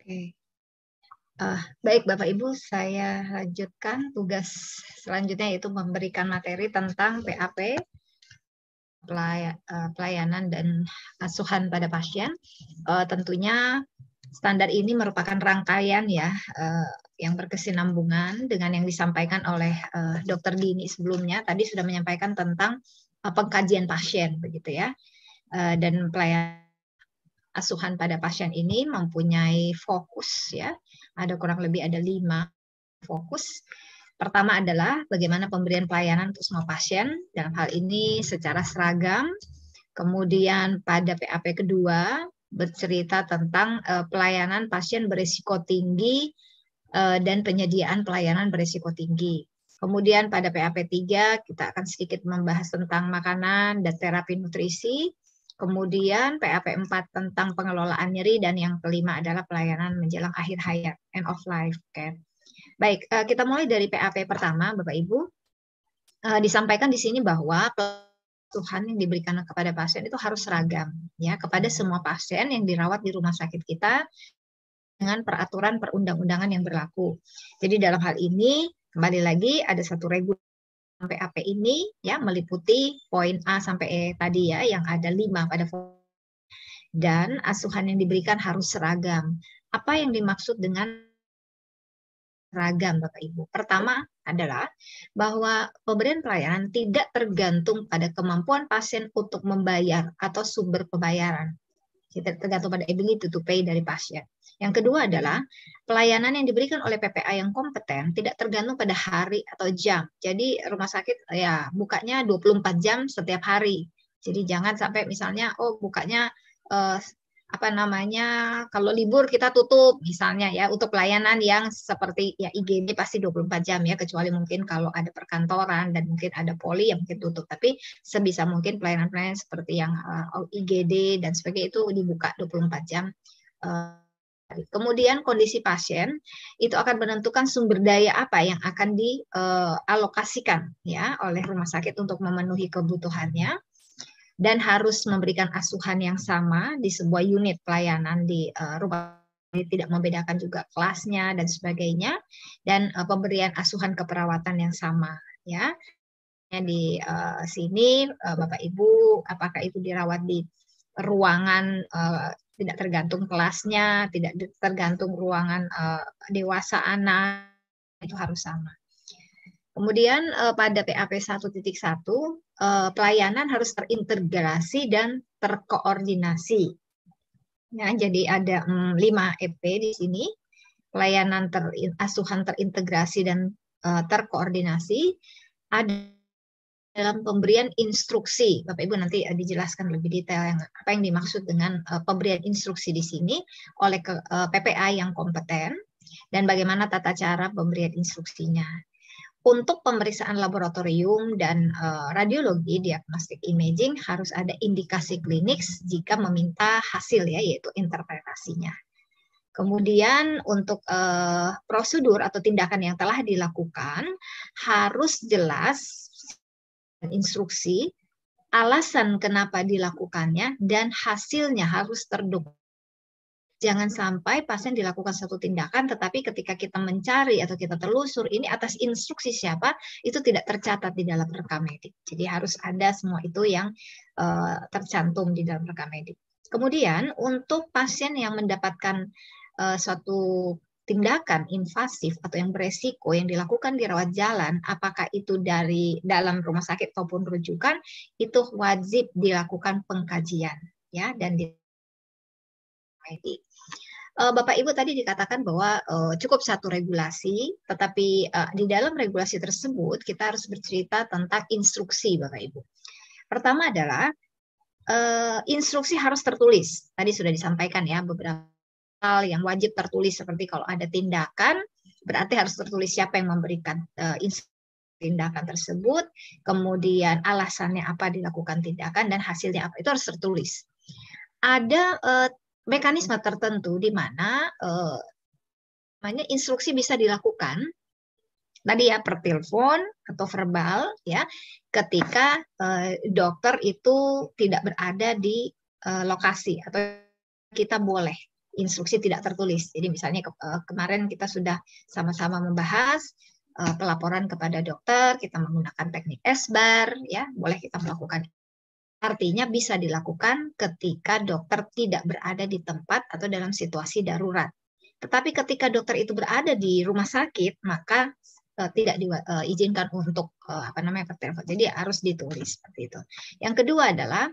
Oke. Baik Bapak Ibu, saya lanjutkan tugas selanjutnya, yaitu memberikan materi tentang PAP, pelayanan dan asuhan pada pasien. Tentunya standar ini merupakan rangkaian ya, yang berkesinambungan dengan yang disampaikan oleh Dr. Dini sebelumnya. Tadi sudah menyampaikan tentang pengkajian pasien, begitu ya. Dan pelayanan asuhan pada pasien ini mempunyai fokus ya, kurang lebih ada 5 fokus. Pertama adalah bagaimana pemberian pelayanan untuk semua pasien, dalam hal ini secara seragam. Kemudian pada PAP kedua bercerita tentang pelayanan pasien berisiko tinggi dan penyediaan pelayanan berisiko tinggi. Kemudian pada PAP 3 kita akan sedikit membahas tentang makanan dan terapi nutrisi. Kemudian PAP 4 tentang pengelolaan nyeri, dan yang kelima adalah pelayanan menjelang akhir hayat, end of life care. Baik, kita mulai dari PAP pertama, Bapak Ibu. Disampaikan di sini bahwa Tuhan yang diberikan kepada pasien itu harus seragam ya, kepada semua pasien yang dirawat di rumah sakit kita dengan peraturan perundang-undangan yang berlaku. Jadi dalam hal ini kembali lagi ada satu regulasi PAP ini ya, meliputi poin A sampai E tadi ya, yang ada 5 pada dan asuhan yang diberikan harus seragam. Apa yang dimaksud dengan seragam, Bapak Ibu? Pertama adalah bahwa pemberian pelayanan tidak tergantung pada kemampuan pasien untuk membayar atau sumber pembayaran. Tidak tergantung pada ability to pay dari pasien. Yang kedua adalah pelayanan yang diberikan oleh PPA yang kompeten tidak tergantung pada hari atau jam. Jadi rumah sakit ya bukanya 24 jam setiap hari. Jadi jangan sampai misalnya bukanya kalau libur kita tutup misalnya ya, untuk pelayanan yang seperti ya IGD pasti 24 jam ya, kecuali mungkin kalau ada perkantoran dan mungkin ada poli yang mungkin tutup, tapi sebisa mungkin pelayanan-pelayanan seperti yang IGD dan sebagainya itu dibuka 24 jam. Kemudian kondisi pasien itu akan menentukan sumber daya apa yang akan dialokasikan ya oleh rumah sakit untuk memenuhi kebutuhannya, dan harus memberikan asuhan yang sama di sebuah unit pelayanan di rumah, tidak membedakan juga kelasnya dan sebagainya, dan pemberian asuhan keperawatan yang sama ya. Di sini Bapak Ibu, apakah itu dirawat di ruangan tidak tergantung kelasnya, tidak tergantung ruangan dewasa anak, itu harus sama. Kemudian pada PAP 1.1 pelayanan harus terintegrasi dan terkoordinasi. Ya, jadi ada 5 EP di sini. Pelayanan asuhan terintegrasi dan terkoordinasi ada dalam pemberian instruksi. Bapak Ibu nanti dijelaskan lebih detail apa yang dimaksud dengan pemberian instruksi di sini oleh PPA yang kompeten, dan bagaimana tata cara pemberian instruksinya. Untuk pemeriksaan laboratorium dan radiologi, diagnostik imaging harus ada indikasi klinis jika meminta hasil ya, yaitu interpretasinya. Kemudian untuk prosedur atau tindakan yang telah dilakukan harus jelas instruksi, alasan kenapa dilakukannya, dan hasilnya harus terdokumentasi. Jangan sampai pasien dilakukan satu tindakan, tetapi ketika kita mencari atau kita telusur ini atas instruksi siapa, itu tidak tercatat di dalam rekam medik. Jadi harus ada semua itu yang tercantum di dalam rekam medik. Kemudian untuk pasien yang mendapatkan suatu tindakan invasif atau yang beresiko yang dilakukan di rawat jalan, apakah itu dari dalam rumah sakit maupun rujukan, itu wajib dilakukan pengkajian ya, dan di medik. Bapak Ibu tadi dikatakan bahwa cukup satu regulasi, tetapi di dalam regulasi tersebut kita harus bercerita tentang instruksi, Bapak Ibu. Pertama adalah instruksi harus tertulis. Tadi sudah disampaikan ya beberapa hal yang wajib tertulis, seperti kalau ada tindakan berarti harus tertulis siapa yang memberikan tindakan tersebut, kemudian alasannya apa dilakukan tindakan, dan hasilnya apa, itu harus tertulis. Ada mekanisme tertentu di mana instruksi bisa dilakukan tadi ya per telepon atau verbal ya, ketika dokter itu tidak berada di lokasi atau kita boleh instruksi tidak tertulis. Jadi misalnya kemarin kita sudah sama-sama membahas pelaporan kepada dokter, kita menggunakan teknik SBAR, ya, boleh kita melakukan. Artinya bisa dilakukan ketika dokter tidak berada di tempat atau dalam situasi darurat. Tetapi ketika dokter itu berada di rumah sakit, maka tidak diizinkan untuk bertelepon. Jadi harus ditulis seperti itu. Yang kedua adalah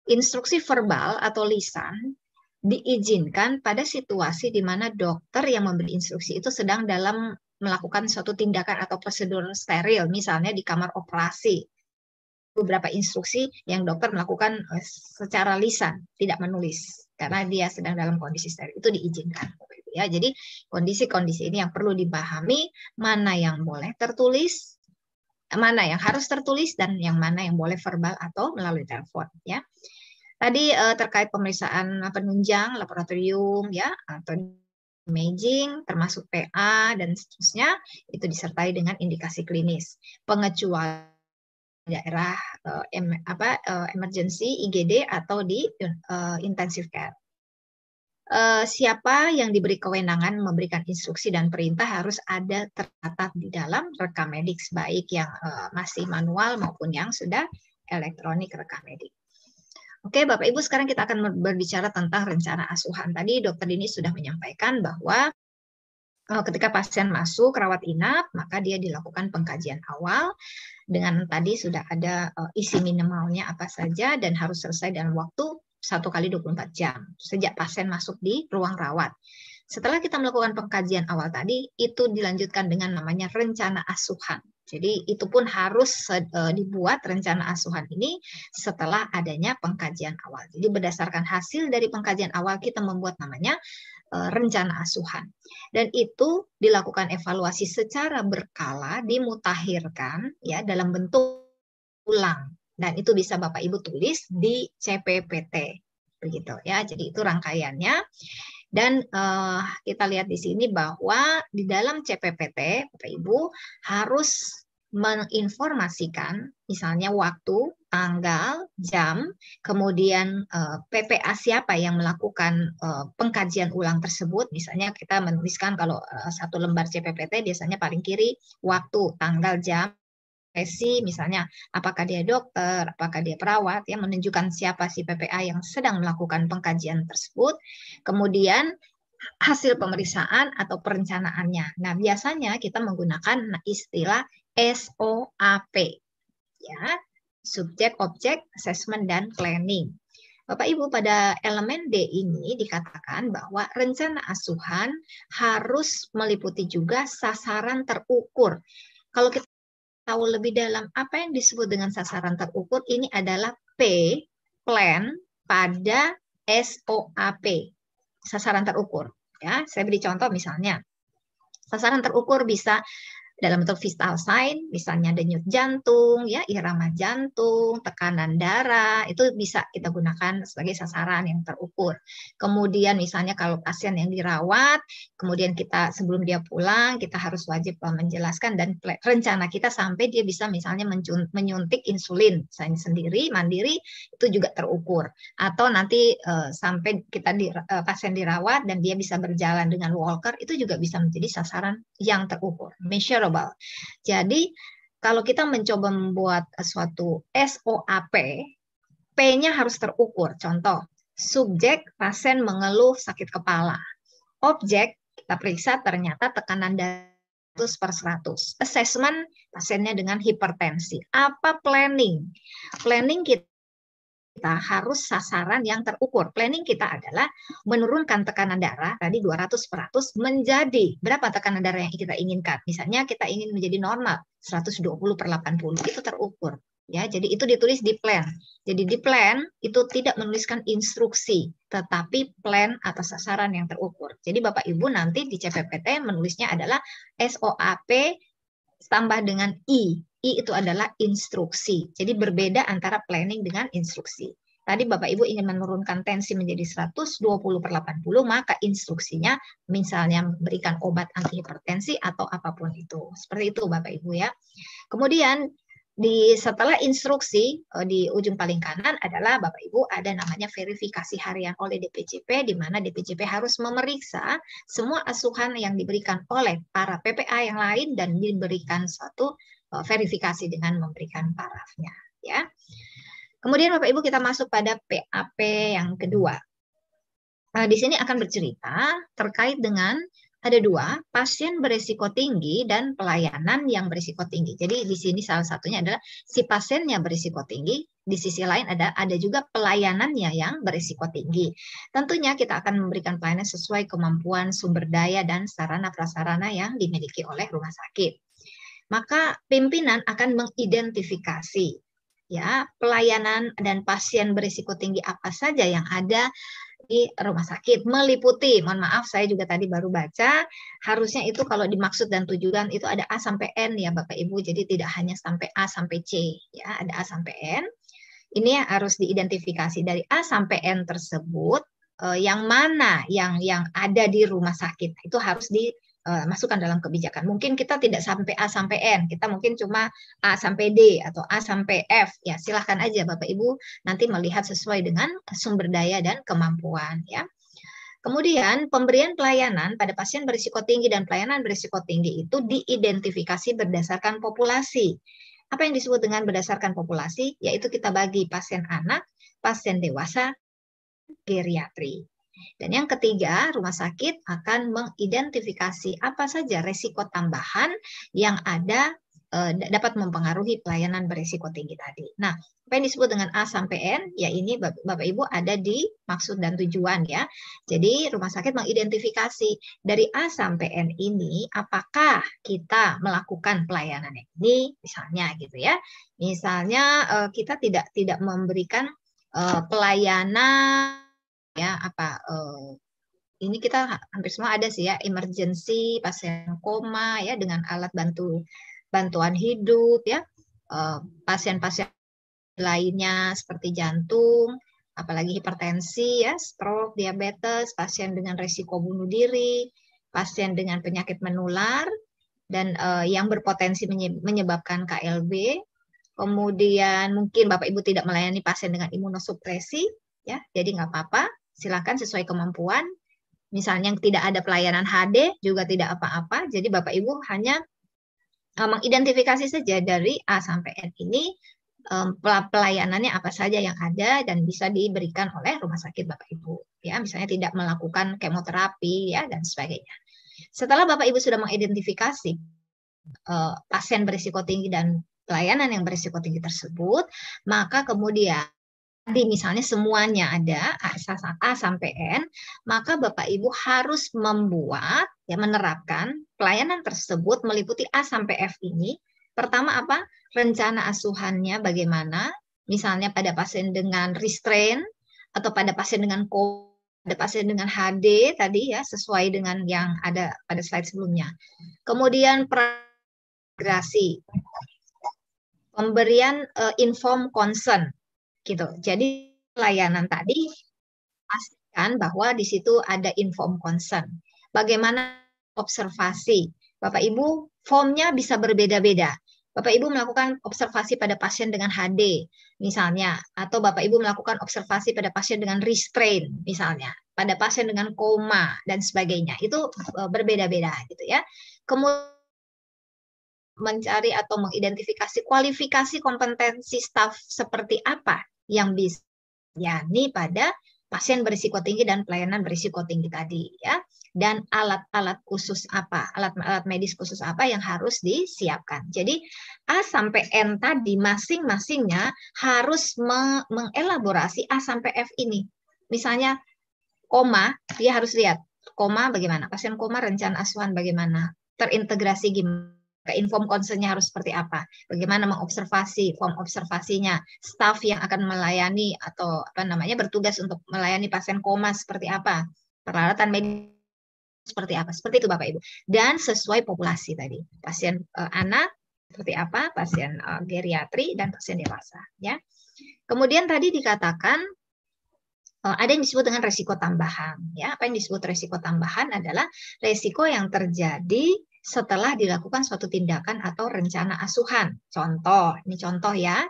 instruksi verbal atau lisan diizinkan pada situasi di mana dokter yang memberi instruksi itu sedang dalam melakukan suatu tindakan atau prosedur steril, misalnya di kamar operasi. Beberapa instruksi yang dokter melakukan secara lisan, tidak menulis, karena dia sedang dalam kondisi steril, itu diizinkan. Ya, jadi kondisi-kondisi ini yang perlu dipahami, mana yang boleh tertulis, mana yang harus tertulis, dan yang mana yang boleh verbal atau melalui telepon. Ya. Tadi terkait pemeriksaan penunjang, laboratorium, ya, atau imaging, termasuk PA dan seterusnya, itu disertai dengan indikasi klinis. Pengecualian daerah emergency, IGD, atau di intensive care. Siapa yang diberi kewenangan memberikan instruksi dan perintah harus ada tercatat di dalam rekam medik, baik yang masih manual maupun yang sudah elektronik rekam medik. Oke, Bapak Ibu, sekarang kita akan berbicara tentang rencana asuhan. Tadi Dokter Dini sudah menyampaikan bahwa ketika pasien masuk rawat inap, maka dia dilakukan pengkajian awal dengan tadi sudah ada isi minimalnya apa saja dan harus selesai dalam waktu 1 kali 24 jam sejak pasien masuk di ruang rawat. Setelah kita melakukan pengkajian awal tadi, itu dilanjutkan dengan namanya rencana asuhan. Jadi itu pun harus dibuat rencana asuhan ini setelah adanya pengkajian awal. Jadi berdasarkan hasil dari pengkajian awal kita membuat namanya rencana asuhan. Dan itu dilakukan evaluasi secara berkala, dimutakhirkan ya dalam bentuk ulang. Dan itu bisa Bapak Ibu tulis di CPPT. Begitu ya. Jadi itu rangkaiannya. Dan kita lihat di sini bahwa di dalam CPPT Bapak Ibu harus menginformasikan misalnya waktu, tanggal, jam, kemudian PPA siapa yang melakukan pengkajian ulang tersebut. Misalnya kita menuliskan kalau 1 lembar CPPT biasanya paling kiri waktu, tanggal, jam, profesi, misalnya apakah dia dokter, apakah dia perawat, ya menunjukkan siapa si PPA yang sedang melakukan pengkajian tersebut. Kemudian hasil pemeriksaan atau perencanaannya. Nah, biasanya kita menggunakan istilah SOAP, ya, subjek, objek, assessment, dan planning. Bapak Ibu, pada elemen D ini dikatakan bahwa rencana asuhan harus meliputi juga sasaran terukur. Kalau kita tahu lebih dalam apa yang disebut dengan sasaran terukur, ini adalah P, plan, pada SOAP, sasaran terukur. Ya, saya beri contoh misalnya, sasaran terukur bisa dalam bentuk vital sign, misalnya denyut jantung, ya, irama jantung, tekanan darah, itu bisa kita gunakan sebagai sasaran yang terukur. Kemudian misalnya kalau pasien yang dirawat, kemudian kita sebelum dia pulang, kita harus wajib menjelaskan dan rencana kita sampai dia bisa misalnya menyuntik insulin, misalnya sendiri, mandiri, itu juga terukur. Atau nanti sampai kita pasien dirawat dan dia bisa berjalan dengan walker, itu juga bisa menjadi sasaran yang terukur, measurable. Jadi kalau kita mencoba membuat suatu SOAP, P-nya harus terukur. Contoh, subjek pasien mengeluh sakit kepala. Objek kita periksa ternyata tekanan darah 100/100. Assessment pasiennya dengan hipertensi. Apa planning? Planning kita harus sasaran yang terukur. Planning kita adalah menurunkan tekanan darah tadi 200/100 menjadi berapa tekanan darah yang kita inginkan. Misalnya kita ingin menjadi normal 120/80, itu terukur. Ya, jadi itu ditulis di plan. Jadi di plan itu tidak menuliskan instruksi, tetapi plan atau sasaran yang terukur. Jadi Bapak Ibu nanti di CPPT menulisnya adalah SOAP tambah dengan I. I itu adalah instruksi. Jadi berbeda antara planning dengan instruksi. Tadi Bapak Ibu ingin menurunkan tensi menjadi 120/80, maka instruksinya misalnya memberikan obat antihipertensi atau apapun itu. Seperti itu Bapak Ibu ya. Kemudian setelah instruksi di ujung paling kanan adalah Bapak Ibu ada namanya verifikasi harian oleh DPJP, di mana DPJP harus memeriksa semua asuhan yang diberikan oleh para PPA yang lain dan diberikan suatu verifikasi dengan memberikan parafnya, ya. Kemudian Bapak Ibu kita masuk pada PAP yang kedua. Di sini akan bercerita terkait dengan ada dua, pasien berisiko tinggi dan pelayanan yang berisiko tinggi. Jadi di sini salah satunya adalah si pasiennya berisiko tinggi, di sisi lain ada juga pelayanannya yang berisiko tinggi. Tentunya kita akan memberikan pelayanan sesuai kemampuan sumber daya dan sarana prasarana yang dimiliki oleh rumah sakit. Maka pimpinan akan mengidentifikasi ya pelayanan dan pasien berisiko tinggi apa saja yang ada di rumah sakit, meliputi, mohon maaf saya juga tadi baru baca, harusnya itu kalau dimaksud dan tujuan itu ada A sampai N ya Bapak Ibu, jadi tidak hanya sampai A sampai C, ya ada A sampai N. Ini harus diidentifikasi dari A sampai N tersebut, yang mana yang ada di rumah sakit, itu harus dimasukkan dalam kebijakan. Mungkin kita tidak sampai A sampai N, kita mungkin cuma A sampai D atau A sampai F. Ya, silahkan aja Bapak Ibu nanti melihat sesuai dengan sumber daya dan kemampuan ya. Kemudian pemberian pelayanan pada pasien berisiko tinggi dan pelayanan berisiko tinggi itu diidentifikasi berdasarkan populasi. Apa yang disebut dengan berdasarkan populasi? Yaitu kita bagi pasien anak, pasien dewasa, geriatri. Dan yang ketiga, rumah sakit akan mengidentifikasi apa saja resiko tambahan yang ada dapat mempengaruhi pelayanan berisiko tinggi tadi. Nah, apa yang disebut dengan A sampai N, ya ini Bapak Ibu ada di maksud dan tujuan ya. Jadi rumah sakit mengidentifikasi dari A sampai N ini, apakah kita melakukan pelayanan ini, misalnya gitu ya. Misalnya kita tidak memberikan pelayanan ya ini kita hampir semua ada sih ya, emergency, pasien koma ya dengan alat bantuan hidup ya, pasien-pasien lainnya seperti jantung, apalagi hipertensi ya, stroke, diabetes, pasien dengan resiko bunuh diri, pasien dengan penyakit menular dan yang berpotensi menyebabkan KLB. Kemudian mungkin Bapak Ibu tidak melayani pasien dengan imunosupresi ya, jadi nggak apa-apa. Silakan sesuai kemampuan. Misalnya tidak ada pelayanan HD juga tidak apa-apa. Jadi Bapak Ibu hanya mengidentifikasi saja dari A sampai N ini pelayanannya apa saja yang ada dan bisa diberikan oleh rumah sakit Bapak Ibu. Ya, misalnya tidak melakukan kemoterapi ya dan sebagainya. Setelah Bapak Ibu sudah mengidentifikasi pasien berisiko tinggi dan pelayanan yang berisiko tinggi tersebut, maka kemudian misalnya semuanya ada A sampai N, maka Bapak Ibu harus membuat ya menerapkan pelayanan tersebut meliputi A sampai F ini. Pertama apa? Rencana asuhannya bagaimana? Misalnya pada pasien dengan restrain atau pada pasien dengan pada pasien dengan HD tadi ya sesuai dengan yang ada pada slide sebelumnya. Kemudian integrasi, pemberian inform consent. Gitu. Jadi pelayanan tadi pastikan bahwa di situ ada inform consent. Bagaimana observasi? Bapak Ibu, formnya bisa berbeda-beda. Bapak Ibu melakukan observasi pada pasien dengan HD, misalnya, atau Bapak Ibu melakukan observasi pada pasien dengan restrain, misalnya, pada pasien dengan koma dan sebagainya. Itu berbeda-beda, gitu ya. Kemudian mencari atau mengidentifikasi kualifikasi kompetensi staf seperti apa yang bisa yakni pada pasien berisiko tinggi dan pelayanan berisiko tinggi tadi ya, dan alat-alat khusus apa, alat-alat medis khusus apa yang harus disiapkan. Jadi A sampai N tadi masing-masingnya harus mengelaborasi A sampai F ini. Misalnya koma, dia harus lihat koma bagaimana, pasien koma rencana asuhan bagaimana, terintegrasi gimana, inform consent-nya harus seperti apa, bagaimana mengobservasi, form observasinya, staf yang akan melayani atau apa namanya bertugas untuk melayani pasien koma seperti apa, peralatan medis seperti apa, seperti itu Bapak Ibu. Dan sesuai populasi tadi, pasien anak seperti apa, pasien geriatri dan pasien dewasa ya. Kemudian tadi dikatakan ada yang disebut dengan resiko tambahan ya. Apa yang disebut resiko tambahan adalah resiko yang terjadi setelah dilakukan suatu tindakan atau rencana asuhan. Contoh, ini contoh ya,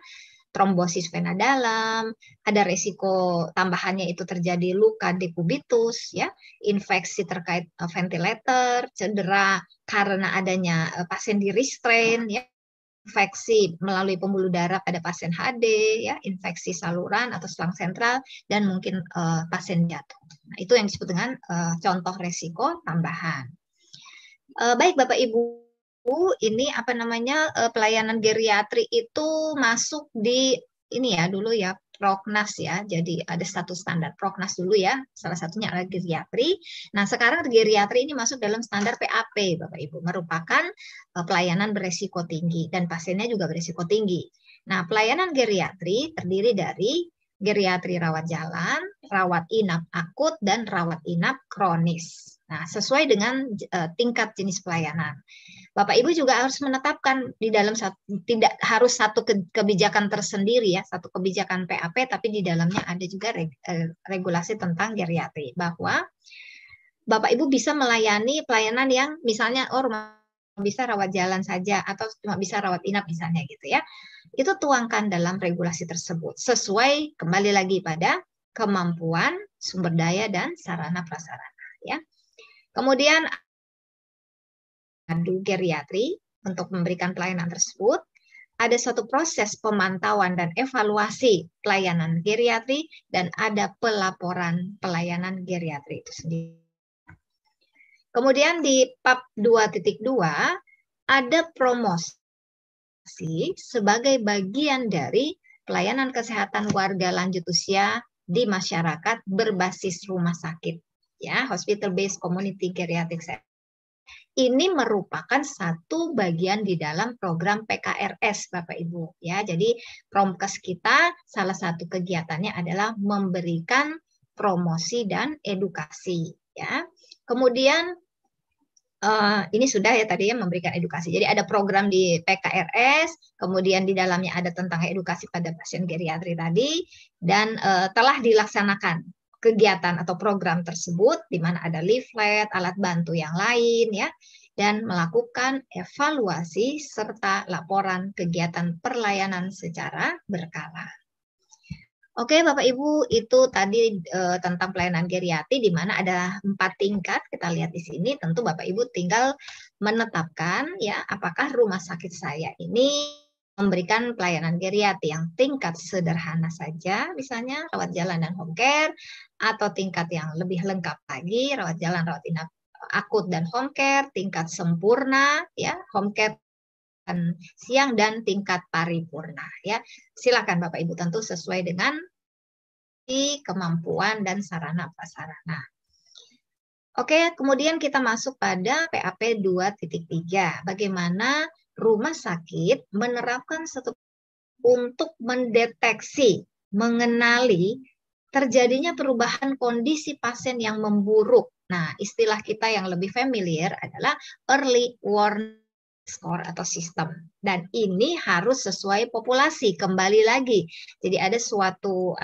trombosis vena dalam, ada resiko tambahannya itu terjadi luka dekubitus, ya, infeksi terkait ventilator, cedera karena adanya pasien di restrain, ya, infeksi melalui pembuluh darah pada pasien HD, ya, infeksi saluran atau selang sentral, dan mungkin pasien jatuh. Nah, itu yang disebut dengan contoh resiko tambahan. Baik Bapak Ibu, ini apa namanya pelayanan geriatri itu masuk di ini ya dulu ya Proknas ya. Jadi ada status standar Proknas dulu ya. Salah satunya adalah geriatri. Nah, sekarang geriatri ini masuk dalam standar PAP Bapak Ibu, merupakan pelayanan beresiko tinggi dan pasiennya juga beresiko tinggi. Nah, pelayanan geriatri terdiri dari geriatri rawat jalan, rawat inap akut, dan rawat inap kronis. Nah, sesuai dengan tingkat jenis pelayanan. Bapak Ibu juga harus menetapkan di dalam tidak harus satu kebijakan tersendiri ya, satu kebijakan PAP, tapi di dalamnya ada juga regulasi tentang geriatri, bahwa Bapak Ibu bisa melayani pelayanan yang misalnya rumah bisa rawat jalan saja atau cuma bisa rawat inap misalnya gitu ya. Itu tuangkan dalam regulasi tersebut sesuai kembali lagi pada kemampuan, sumber daya, dan sarana prasarana ya. Kemudian adu geriatri untuk memberikan pelayanan tersebut, ada suatu proses pemantauan dan evaluasi pelayanan geriatri, dan ada pelaporan pelayanan geriatri itu sendiri. Kemudian di PAP 2.2 ada promosi sebagai bagian dari pelayanan kesehatan warga lanjut usia di masyarakat berbasis rumah sakit ya, hospital based community geriatric care. Ini merupakan satu bagian di dalam program PKRS Bapak Ibu ya. Jadi Promkes kita salah satu kegiatannya adalah memberikan promosi dan edukasi ya. Kemudian ini sudah ya tadi ya, memberikan edukasi. Jadi ada program di PKRS, kemudian di dalamnya ada tentang edukasi pada pasien geriatri tadi, dan telah dilaksanakan kegiatan atau program tersebut di mana ada leaflet, alat bantu yang lain ya, dan melakukan evaluasi serta laporan kegiatan perlayanan secara berkala. Oke, Bapak Ibu, itu tadi tentang pelayanan geriatri di mana ada 4 tingkat. Kita lihat di sini, tentu Bapak Ibu tinggal menetapkan ya apakah rumah sakit saya ini memberikan pelayanan geriatri yang tingkat sederhana saja, misalnya rawat jalan dan home care, atau tingkat yang lebih lengkap lagi, rawat jalan, rawat inap akut dan home care, tingkat sempurna ya, home care siang, dan tingkat paripurna ya. Silakan Bapak Ibu, tentu sesuai dengan kemampuan dan sarana prasarana. Oke, kemudian kita masuk pada PAP 2.3. Bagaimana rumah sakit menerapkan untuk mendeteksi, mengenali terjadinya perubahan kondisi pasien yang memburuk. Nah, istilah kita yang lebih familiar adalah early warning skor atau sistem, dan ini harus sesuai populasi kembali lagi. Jadi ada suatu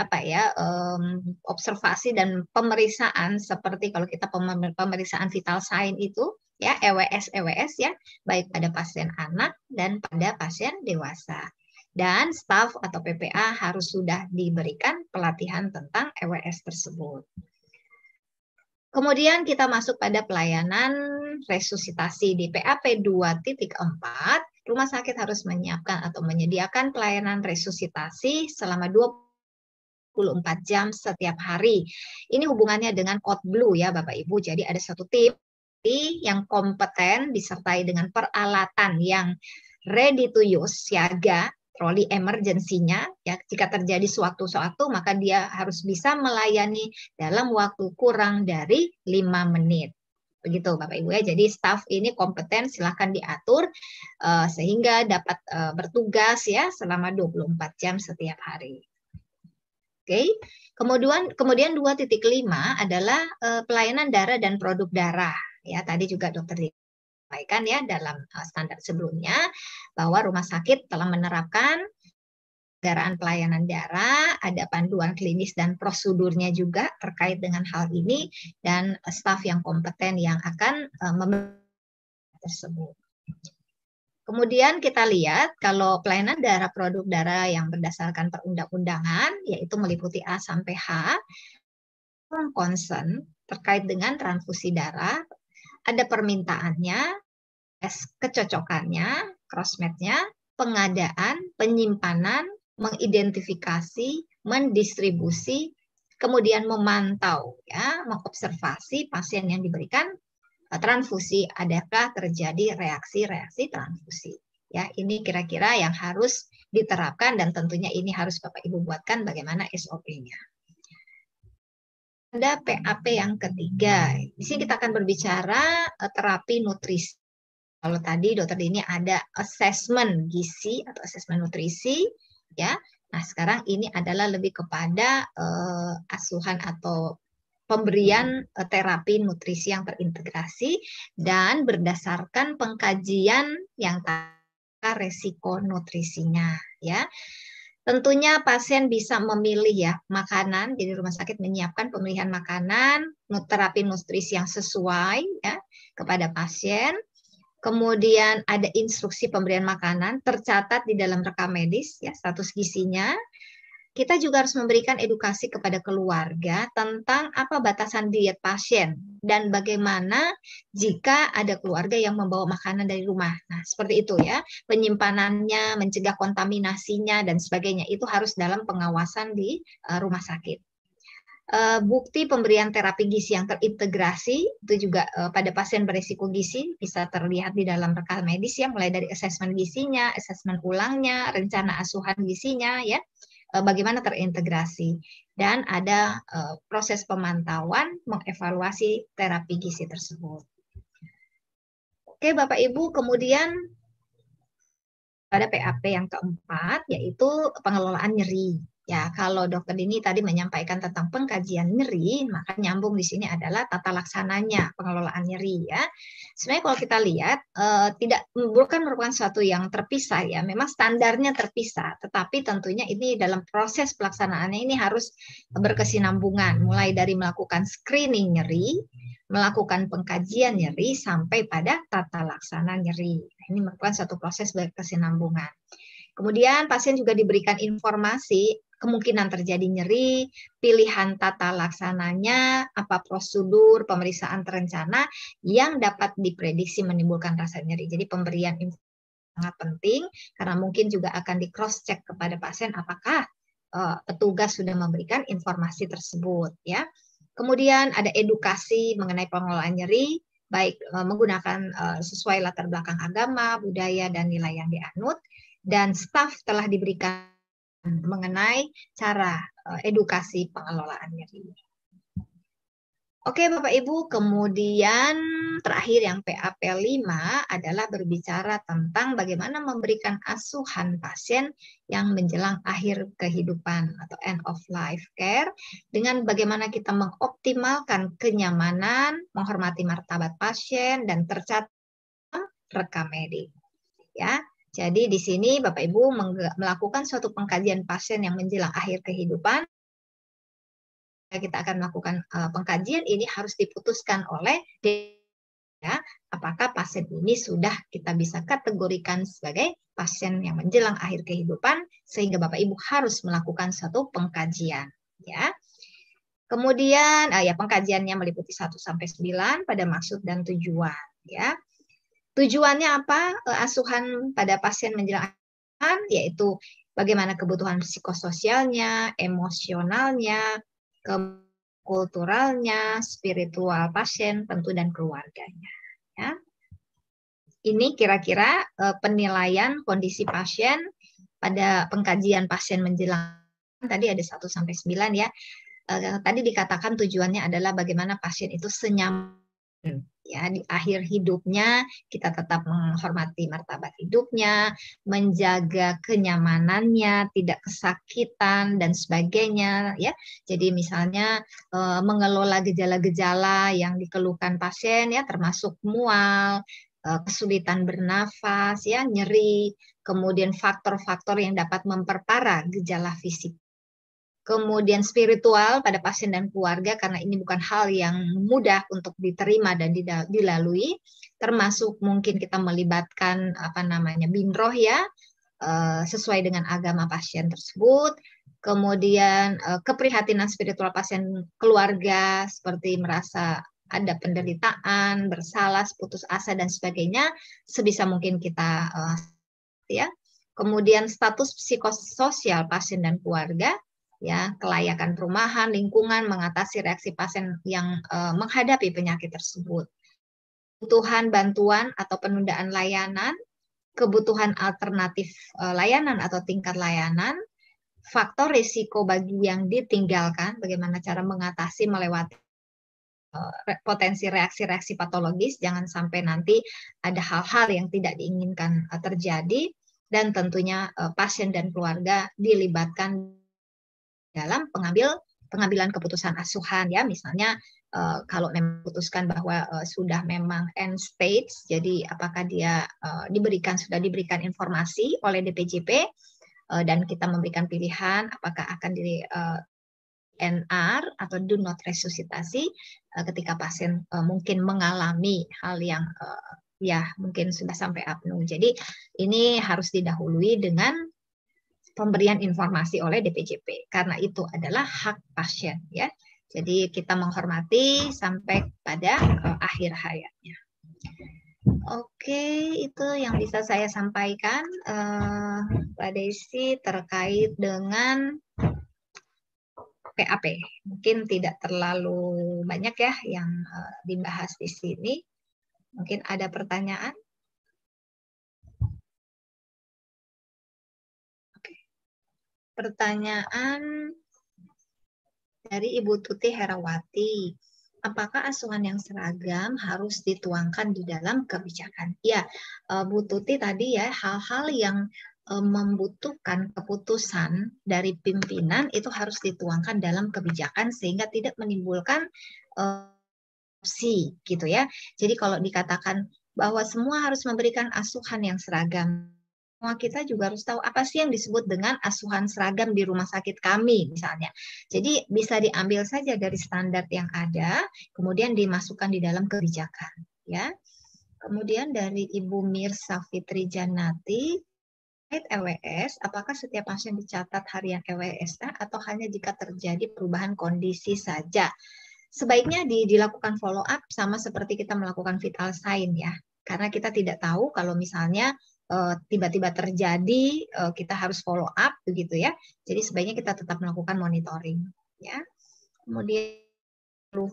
observasi dan pemeriksaan seperti kalau kita pemeriksaan vital sign itu ya, EWS ya, baik pada pasien anak dan pada pasien dewasa. Dan staf atau PPA harus sudah diberikan pelatihan tentang EWS tersebut. Kemudian kita masuk pada pelayanan resusitasi di PAP 2.4. Rumah sakit harus menyiapkan atau menyediakan pelayanan resusitasi selama 24 jam setiap hari. Ini hubungannya dengan Code Blue ya Bapak Ibu. Jadi ada satu tim yang kompeten disertai dengan peralatan yang ready to use, siaga, troli emergensinya ya, jika terjadi suatu maka dia harus bisa melayani dalam waktu kurang dari 5 menit. Begitu Bapak Ibu ya. Jadi staf ini kompeten, silahkan diatur sehingga dapat bertugas ya selama 24 jam setiap hari. Oke. Kemudian 2.5 adalah pelayanan darah dan produk darah. Ya, tadi juga dokter sampaikan ya dalam standar sebelumnya bahwa rumah sakit telah menerapkan penyelenggaraan pelayanan darah, ada panduan klinis dan prosedurnya juga terkait dengan hal ini, dan staf yang kompeten yang akan tersebut. Kemudian kita lihat kalau pelayanan darah produk darah yang berdasarkan perundang-undangan, yaitu meliputi A sampai H, concern terkait dengan transfusi darah, ada permintaannya, kecocokannya, crossmatch-nya, pengadaan, penyimpanan, mengidentifikasi, mendistribusi, kemudian memantau, ya, mengobservasi pasien yang diberikan transfusi, adakah terjadi reaksi-reaksi transfusi. Ya, ini kira-kira yang harus diterapkan dan tentunya ini harus Bapak Ibu buatkan bagaimana SOP-nya. Ada PAP yang ketiga. Di sini kita akan berbicara terapi nutrisi. Kalau tadi Dokter Dini ada assessment gizi atau assessment nutrisi, ya. Nah, sekarang ini adalah lebih kepada asuhan atau pemberian terapi nutrisi yang terintegrasi dan berdasarkan pengkajian yang resiko nutrisinya, ya. Tentunya pasien bisa memilih ya makanan, jadi rumah sakit menyiapkan pemilihan makanan, terapi nutrisi yang sesuai ya kepada pasien. Kemudian ada instruksi pemberian makanan tercatat di dalam rekam medis ya status gizinya. Kita juga harus memberikan edukasi kepada keluarga tentang apa batasan diet pasien dan bagaimana jika ada keluarga yang membawa makanan dari rumah. Nah, seperti itu ya, penyimpanannya, mencegah kontaminasinya dan sebagainya itu harus dalam pengawasan di rumah sakit. Bukti pemberian terapi gizi yang terintegrasi itu juga pada pasien berisiko gizi bisa terlihat di dalam rekam medis ya, mulai dari asesmen gizinya, asesmen ulangnya, rencana asuhan gizinya ya. Bagaimana terintegrasi dan ada proses pemantauan mengevaluasi terapi gizi tersebut. Oke Bapak Ibu, kemudian pada PAP yang keempat yaitu pengelolaan nyeri. Ya, kalau Dokter Dini tadi menyampaikan tentang pengkajian nyeri, maka nyambung di sini adalah tata laksananya pengelolaan nyeri ya. Sebenarnya kalau kita lihat bukan merupakan suatu yang terpisah ya, memang standarnya terpisah, tetapi tentunya ini dalam proses pelaksanaannya ini harus berkesinambungan, mulai dari melakukan screening nyeri, melakukan pengkajian nyeri sampai pada tata laksana nyeri. Ini merupakan satu proses berkesinambungan. Kemudian pasien juga diberikan informasi kemungkinan terjadi nyeri, pilihan tata laksananya, apa prosedur pemeriksaan terencana yang dapat diprediksi menimbulkan rasa nyeri. Jadi pemberian informasi sangat penting karena mungkin juga akan di cross check kepada pasien apakah petugas sudah memberikan informasi tersebut ya. Kemudian ada edukasi mengenai pengelolaan nyeri baik menggunakan sesuai latar belakang agama, budaya dan nilai yang dianut dan staf telah diberikan mengenai cara edukasi pengelolaan nyeri. Oke Bapak Ibu, kemudian terakhir yang PAP 5 adalah berbicara tentang bagaimana memberikan asuhan pasien yang menjelang akhir kehidupan atau end of life care dengan bagaimana kita mengoptimalkan kenyamanan, menghormati martabat pasien dan tercatat rekam medik. Ya. Jadi di sini Bapak Ibu melakukan suatu pengkajian pasien yang menjelang akhir kehidupan. Kita akan melakukan pengkajian ini harus diputuskan oleh ya, apakah pasien ini sudah kita bisa kategorikan sebagai pasien yang menjelang akhir kehidupan sehingga Bapak Ibu harus melakukan suatu pengkajian ya. Kemudian ya pengkajiannya meliputi 1 sampai 9 pada maksud dan tujuan ya. Tujuannya apa? Asuhan pada pasien menjelang yaitu bagaimana kebutuhan psikososialnya, emosionalnya, kulturalnya, spiritual pasien tentu dan keluarganya. Ya. Ini kira-kira penilaian kondisi pasien pada pengkajian pasien menjelang tadi ada 1 sampai 9 ya. Tadi dikatakan tujuannya adalah bagaimana pasien itu senyaman ya di akhir hidupnya kita tetap menghormati martabat hidupnya, menjaga kenyamanannya, tidak kesakitan dan sebagainya ya. Jadi misalnya mengelola gejala-gejala yang dikeluhkan pasien ya termasuk mual, kesulitan bernafas ya, nyeri, kemudian faktor-faktor yang dapat memperparah gejala fisik. kemudian spiritual pada pasien dan keluarga, karena ini bukan hal yang mudah untuk diterima dan dilalui, termasuk mungkin kita melibatkan binroh ya, sesuai dengan agama pasien tersebut. Kemudian keprihatinan spiritual pasien keluarga, seperti merasa ada penderitaan, bersalah, putus asa dan sebagainya, sebisa mungkin kita ya. Kemudian status psikososial pasien dan keluarga, ya, kelayakan perumahan, lingkungan, mengatasi reaksi pasien yang menghadapi penyakit tersebut. Kebutuhan bantuan atau penundaan layanan, kebutuhan alternatif layanan atau tingkat layanan, faktor risiko bagi yang ditinggalkan, bagaimana cara mengatasi melewati potensi reaksi-reaksi patologis, jangan sampai nanti ada hal-hal yang tidak diinginkan terjadi, dan tentunya pasien dan keluarga dilibatkan dalam pengambilan keputusan asuhan ya, misalnya kalau memutuskan bahwa sudah memang end stage, jadi apakah dia sudah diberikan informasi oleh DPJP dan kita memberikan pilihan apakah akan di NR atau do not resusitasi ketika pasien mungkin mengalami hal yang ya mungkin sudah sampai apnea. Jadi ini harus didahului dengan pemberian informasi oleh DPJP karena itu adalah hak pasien ya. Jadi kita menghormati sampai pada akhir hayatnya. Oke, itu yang bisa saya sampaikan, Mbak Desi, terkait dengan PAP. Mungkin tidak terlalu banyak ya yang dibahas di sini. Mungkin ada pertanyaan? Oke. Pertanyaan dari Ibu Tuti Herawati. Apakah asuhan yang seragam harus dituangkan di dalam kebijakan? Ya, Bu Tuti tadi ya, hal-hal yang membutuhkan keputusan dari pimpinan itu harus dituangkan dalam kebijakan sehingga tidak menimbulkan opsi gitu ya. Jadi kalau dikatakan bahwa semua harus memberikan asuhan yang seragam, semua kita juga harus tahu apa sih yang disebut dengan asuhan seragam di rumah sakit kami misalnya. Jadi bisa diambil saja dari standar yang ada, kemudian dimasukkan di dalam kebijakan ya. Kemudian dari Ibu Mirsa Fitri Janati, EWS, apakah setiap pasien dicatat harian EWS atau hanya jika terjadi perubahan kondisi saja? Sebaiknya dilakukan follow up sama seperti kita melakukan vital sign ya. Karena kita tidak tahu kalau misalnya tiba-tiba terjadi kita harus follow up begitu ya. Jadi sebaiknya kita tetap melakukan monitoring ya. Kemudian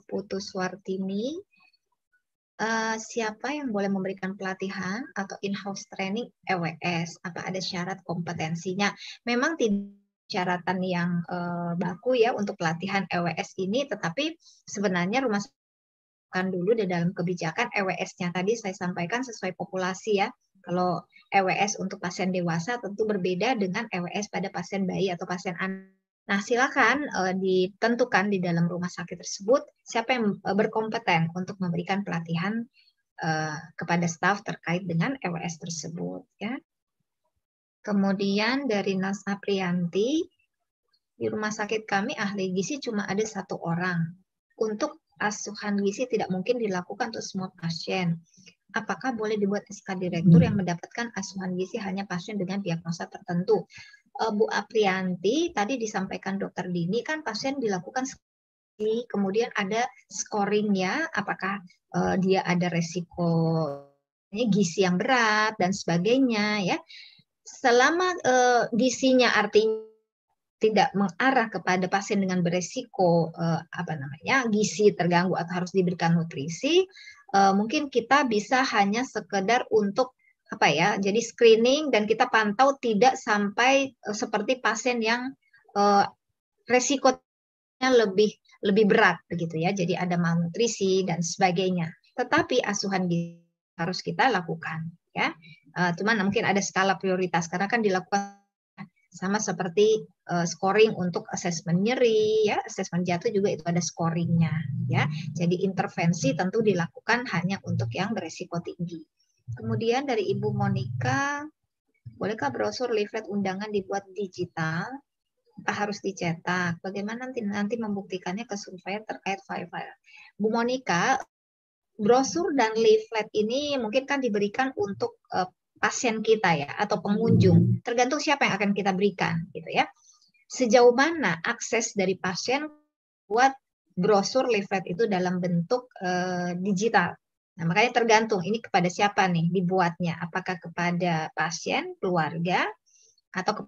Putus Wartini, siapa yang boleh memberikan pelatihan atau in-house training EWS? Apa ada syarat kompetensinya? Memang tidak syaratan yang baku ya untuk pelatihan EWS ini, tetapi sebenarnya rumah sakit dulu di dalam kebijakan EWS-nya tadi saya sampaikan sesuai populasi ya. Kalau EWS untuk pasien dewasa tentu berbeda dengan EWS pada pasien bayi atau pasien anak. Nah, silakan ditentukan di dalam rumah sakit tersebut siapa yang berkompeten untuk memberikan pelatihan kepada staf terkait dengan EWS tersebut. Ya. Kemudian dari Nas Aprianti, di rumah sakit kami ahli gizi cuma ada 1 orang. Untuk asuhan gizi tidak mungkin dilakukan untuk semua pasien. Apakah boleh dibuat SK direktur yang mendapatkan asuhan gizi hanya pasien dengan diagnosa tertentu? Bu Aprianti, tadi disampaikan Dokter Dini kan pasien dilakukan kemudian ada scoringnya, apakah dia ada resiko gizi yang berat dan sebagainya ya. Selama gizinya artinya tidak mengarah kepada pasien dengan beresiko gizi terganggu atau harus diberikan nutrisi, mungkin kita bisa hanya sekedar untuk jadi screening dan kita pantau tidak sampai seperti pasien yang resikonya lebih berat begitu ya, jadi ada malnutrisi dan sebagainya. Tetapi asuhan gizi harus kita lakukan ya. Cuman mungkin ada skala prioritas karena kan dilakukan sama seperti scoring untuk asesmen nyeri ya, asesmen jatuh juga itu ada scoringnya ya. Jadi intervensi tentu dilakukan hanya untuk yang beresiko tinggi. Kemudian dari Ibu Monica, bolehkah brosur leaflet undangan dibuat digital harus dicetak? Bagaimana nanti membuktikannya ke surveyor terkait file-file? Bu Monika, brosur dan leaflet ini mungkin kan diberikan untuk pasien kita ya atau pengunjung, tergantung siapa yang akan kita berikan gitu ya. Sejauh mana akses dari pasien buat brosur leaflet itu dalam bentuk digital. Nah, makanya tergantung ini kepada siapa nih dibuatnya, apakah kepada pasien, keluarga, atau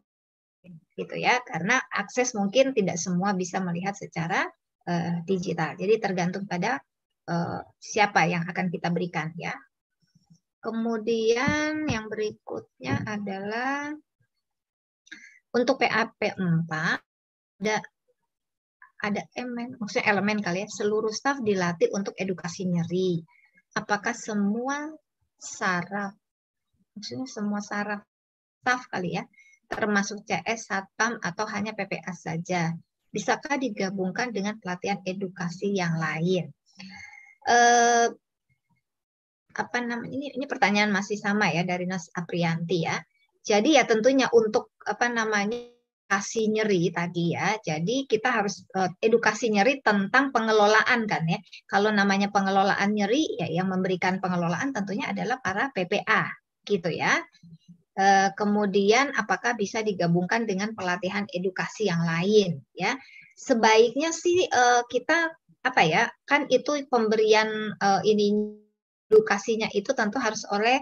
gitu ya, karena akses mungkin tidak semua bisa melihat secara digital. Jadi tergantung pada siapa yang akan kita berikan ya. Kemudian yang berikutnya adalah untuk PAP 4 ada maksudnya elemen kali ya, seluruh staf dilatih untuk edukasi nyeri. Apakah semua saraf, maksudnya semua saraf staf kali ya, termasuk CS, Satpam, atau hanya PPA saja? Bisakah digabungkan dengan pelatihan edukasi yang lain? Apa namanya, ini pertanyaan masih sama ya dari Nas Aprianti ya. Jadi ya tentunya untuk apa namanya edukasi nyeri tadi ya. Jadi kita harus edukasi nyeri tentang pengelolaan kan ya. Kalau namanya pengelolaan nyeri ya yang memberikan pengelolaan tentunya adalah para PPA gitu ya. Kemudian apakah bisa digabungkan dengan pelatihan edukasi yang lain ya. Sebaiknya sih kita apa ya, kan itu pemberian ini edukasinya itu tentu harus oleh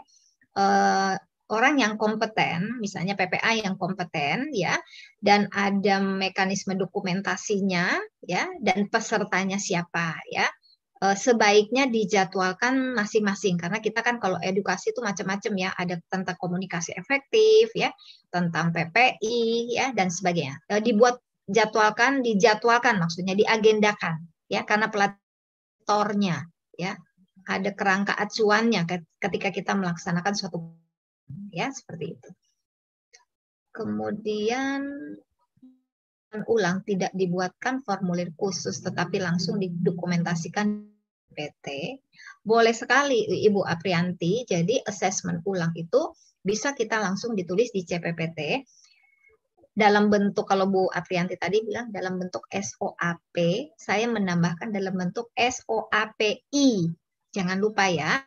orang yang kompeten, misalnya PPA yang kompeten ya, dan ada mekanisme dokumentasinya ya, dan pesertanya siapa ya. Sebaiknya dijadwalkan masing-masing karena kita kan kalau edukasi itu macam-macam ya, ada tentang komunikasi efektif ya, tentang PPI ya dan sebagainya. Dijadwalkan maksudnya diagendakan ya, karena pelatornya ya, ada kerangka acuannya ketika kita melaksanakan suatu ya seperti itu. Kemudian ulang tidak dibuatkan formulir khusus tetapi langsung didokumentasikan PT. Boleh sekali Ibu Aprianti. Jadi assessment ulang itu bisa kita langsung ditulis di CPPT dalam bentuk, kalau Bu Aprianti tadi bilang dalam bentuk SOAP, saya menambahkan dalam bentuk SOAPI. Jangan lupa ya,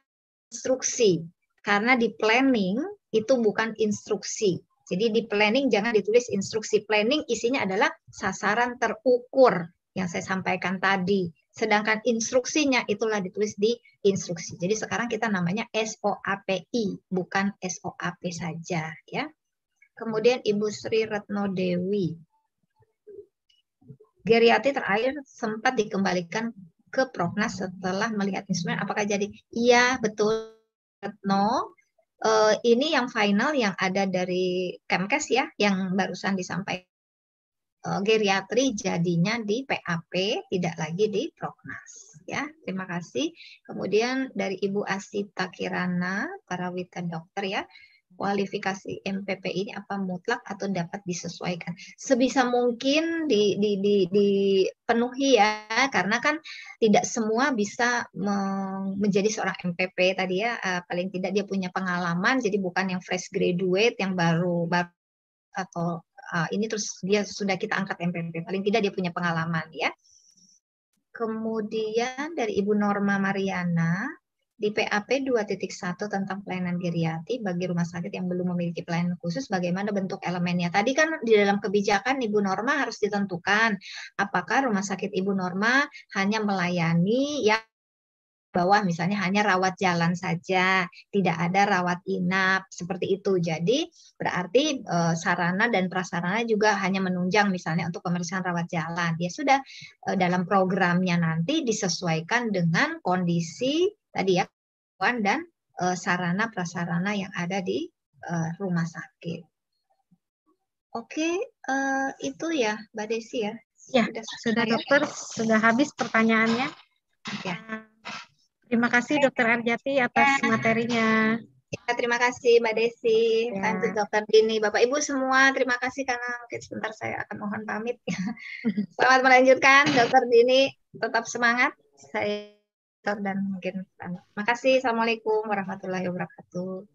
instruksi. Karena di planning itu bukan instruksi. Jadi di planning jangan ditulis instruksi. Planning isinya adalah sasaran terukur yang saya sampaikan tadi. Sedangkan instruksinya itulah ditulis di instruksi. Jadi sekarang kita namanya SOAPI, bukan SOAP saja ya. Kemudian Ibu Sri Retno Dewi. Geriatri terakhir sempat dikembalikan ke Proknas setelah melihat instrumen. Apakah jadi? Iya, betul. Retno. Ini yang final yang ada dari Kemkes ya, yang barusan disampaikan. Geriatri jadinya di PAP, tidak lagi di Proknas. Ya, terima kasih. Kemudian dari Ibu Asita Kirana, Parawita Dokter ya, kualifikasi MPP ini apa mutlak atau dapat disesuaikan? Sebisa mungkin dipenuhi ya, karena kan tidak semua bisa menjadi seorang MPP tadi ya, paling tidak dia punya pengalaman, jadi bukan yang fresh graduate yang baru atau ini terus dia sudah kita angkat MPP, paling tidak dia punya pengalaman ya. Kemudian dari Ibu Norma Mariana, di PAP 2.1 tentang pelayanan geriatri bagi rumah sakit yang belum memiliki pelayanan khusus, bagaimana bentuk elemennya? Tadi kan di dalam kebijakan Ibu Norma harus ditentukan apakah rumah sakit Ibu Norma hanya melayani yang bawah, misalnya hanya rawat jalan saja, tidak ada rawat inap, seperti itu. Jadi berarti sarana dan prasarana juga hanya menunjang misalnya untuk pemeriksaan rawat jalan. Ya sudah, dalam programnya nanti disesuaikan dengan kondisi tadi ya, dan sarana prasarana yang ada di rumah sakit. Oke, itu ya Mbak Desi ya. Ya, sudah dokter, sudah habis pertanyaannya. Ya. Terima kasih Dokter Arjati atas materinya. Ya, terima kasih Mbak Desi, Ya. lanjut Dokter Dini, Bapak Ibu semua, terima kasih karena mungkin sebentar saya akan mohon pamit. Selamat melanjutkan Dokter Dini, tetap semangat. Saya dan mungkin terima kasih. Assalamualaikum warahmatullahi wabarakatuh.